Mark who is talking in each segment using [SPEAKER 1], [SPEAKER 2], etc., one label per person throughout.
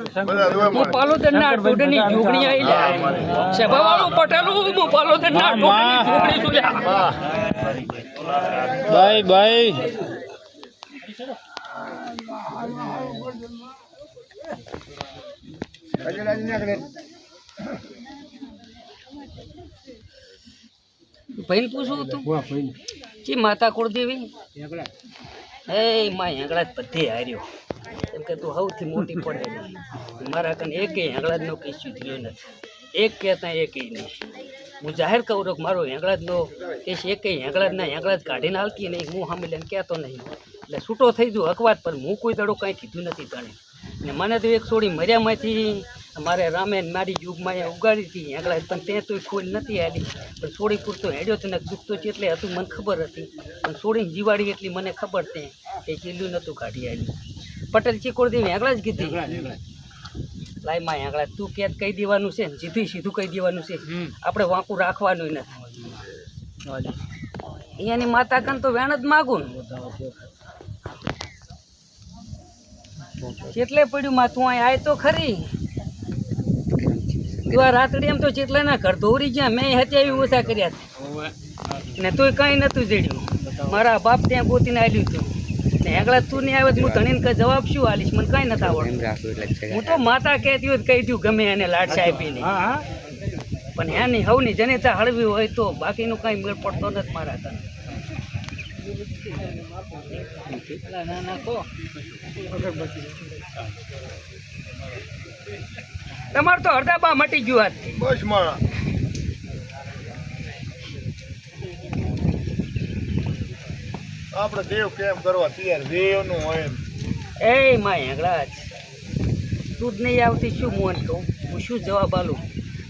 [SPEAKER 1] હું પાલોદરના ટોડની જોગણી આવી સભાવાળો પટેલો હું પાલોદરના ટોડની જોગણી છું
[SPEAKER 2] બાય બાય
[SPEAKER 1] ભાઈ પૂછવું હતું જી માતા કુળદેવી એ માં હેંગળા જ બધે હાર્યો કેમ કે તું સૌથી મોટી પડે મારા કને એકે હેંગળા જ નો કશું થયો નથી એક કહેતા એકે નહીં હું જાહેર કહું છું કે મારો હેંગળા જ નો કેસ એકે હેંગળા જ ના હેંગળા જ કાઢીને હાલતી નહીં હું સામે લઈને કહેતો નહીં એટલે છૂટો થઈ જઉં અકવાદ પર હું કોઈ દડો કાંઈ કીધું નથી જાણે ને મને તો એક છોડી મર્યામાંથી મારે રામે મારી યુગમાં અહીંયા ઉગાડી હતી હેંગળા પણ ત્યાં તો ખોલ નથી આલી પણ છોડી પૂરતો હેડ્યો તો ને દુખતો એટલે હતું મને ખબર હતી પણ છોડીને જીવાડી એટલી મને ખબર તે કે ચીલું નહોતું કાઢી આલી પટેલ ચીકોડી હેંગળા જ કીધી લાય માં હેંગળા તું કે કહી દેવાનું છે ને સીધું સીધું કહી દેવાનું છે આપણે વાંકું રાખવાનું નથી અહીંયાની માતા કન તો વેણ જ માગું કેટલે પડ્યું માં તું અહીં આય તો ખરી તું આ રાતડી એમ તો ચેટલા ના ઘર દોરી જ્યાં મેં હત્યા ઓછા કર્યા ને તોય કઈ નતું જડ્યું મારા બાપ ત્યાં ગોતીને આવ્યું હતું ને હેંગળા તું નહીં આવે હું ધણીને કઈ જવાબ શું આલીશ મને કઈ નથી આવડતું હું તો માતા કહેતી હોય કહી દઉં ગમે એને લાડ સાહેબીને પણ એની હવની જનેતા હળવી હોય તો બાકીનું કઈ મેળ પડતો નથી મારા તને તમારે તો અડધા બા મટી ગયું આજથી
[SPEAKER 3] બસ મારા આપણે દેવ કેમ કરવા તૈયાર દેવ નું હોય
[SPEAKER 1] એ માં હેંગળા જ તું જ નહીં આવતી શું મોન કહું હું શું જવાબ આલું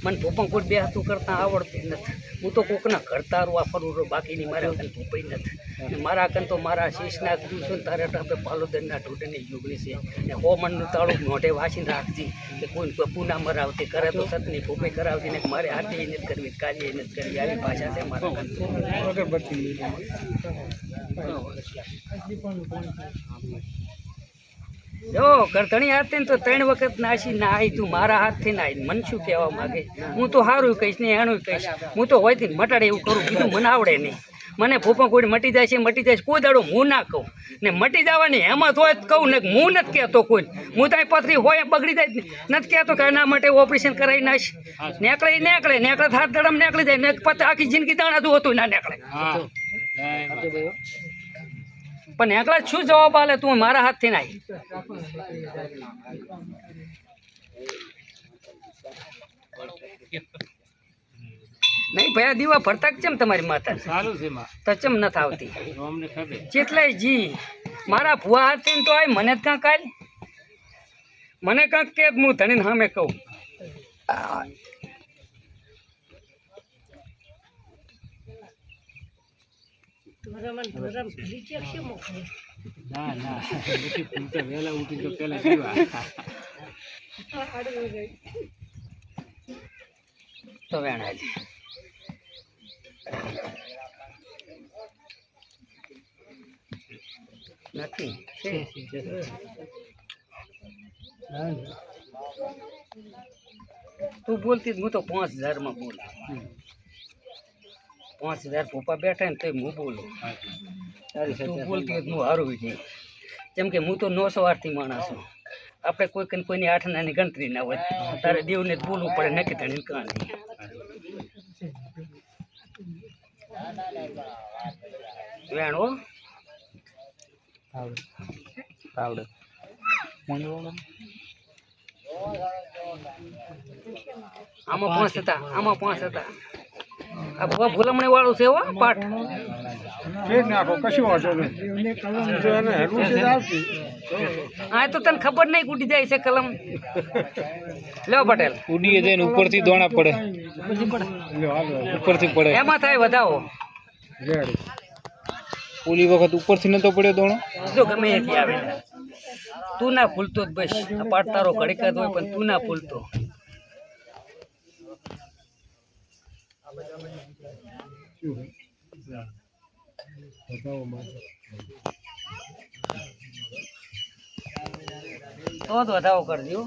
[SPEAKER 1] મને ભોપા કોઈ બે હાથું કરતાં આવડતું નથી હું તો કોકના ઘર તારું આ ફરું રહું બાકીની મારા કન ભૂપાઈ નથી ને મારા કન તો મારા શીશના કીધું છું ને તારે આપણે પાલોદરના ઢોઢની જોગણી છે ને હો મનનું તાળું મોઢે વાસીને રાખજી કે કોઈ પૂના મરાવતી કરે તો સતની ભૂપાઈ કરાવતી ને મારે હાથી નથી કરવી કાલી નથી કરવી આવી ભાષા છે મારા કન જો કરધણી હાથથી ને તો 3 વખત નાસી ના આવી તું મારા હાથથી ના આવી મને શું કહેવા માગે હું તો સારું કહીશ ને એનું કહીશ હું તો હોયથી મટાડે એવું કરું બીજું મને આવડે નહીં મને ભૂપા કોઈ મટી જાય છે કોઈ દાડો હું ના કહું ને મટી જવાની હેમત હોય તો કહું ને હું નથી કહેતો કોઈ હું ત્યાં પથરી હોય બગડી જાય નથી કહેતો કે એના માટે ઓપરેશન કરાવી નાખ નેકળે હાથ દડમ નીકળી જાય ને પછી આખી જિંદગી દાણાતું હતું ના નીકળે પણ હેંગળા શું જવાબ આલે તું મારા હાથથી ના નહીં ભાઈ દીવા ભરતા કેમ તમારી માતા સારું છે તો ચમ નથી આવતી જેટલાય જી મારા ભુવા હાથે તો આય મને જ કાંક કાલ મને કાંક કે હું ધણીને સામે કહું તો વેણા નથી તું બોલતી હું તો 5000 માં બોલ 5000 પપ્પા બેઠા ને તો હું બોલું તું બોલતી હું હારું નહીં જેમ કે હું તો 900 માણસ છું આપણે કોઈની 8 નાની ગણતરી ના હોય તારે દેવને જ બોલવું પડે નક્કી ધણીને કાં નહીં વેણો આવડે આમાં 5 હતા આ ભૂલમણી વાળું છે હો પાઠ હા તો તને ખબર નહીં ઉડી જાય છે કલમ લ્યો પટેલ
[SPEAKER 2] ઉડીએ જઈને ઉપરથી દોણા પડે ઉપરથી પડે
[SPEAKER 1] એમાં થાય વધાવો
[SPEAKER 2] ઓલી વખત ઉપરથી નતો પડ્યો દોણો
[SPEAKER 1] જો ગમે એથી આવે તું ના ભૂલતો જ બસ આ પાઠ તારો ઘડીકાત હોય પણ તું ના ભૂલતો તો જ વધાવો કરજો.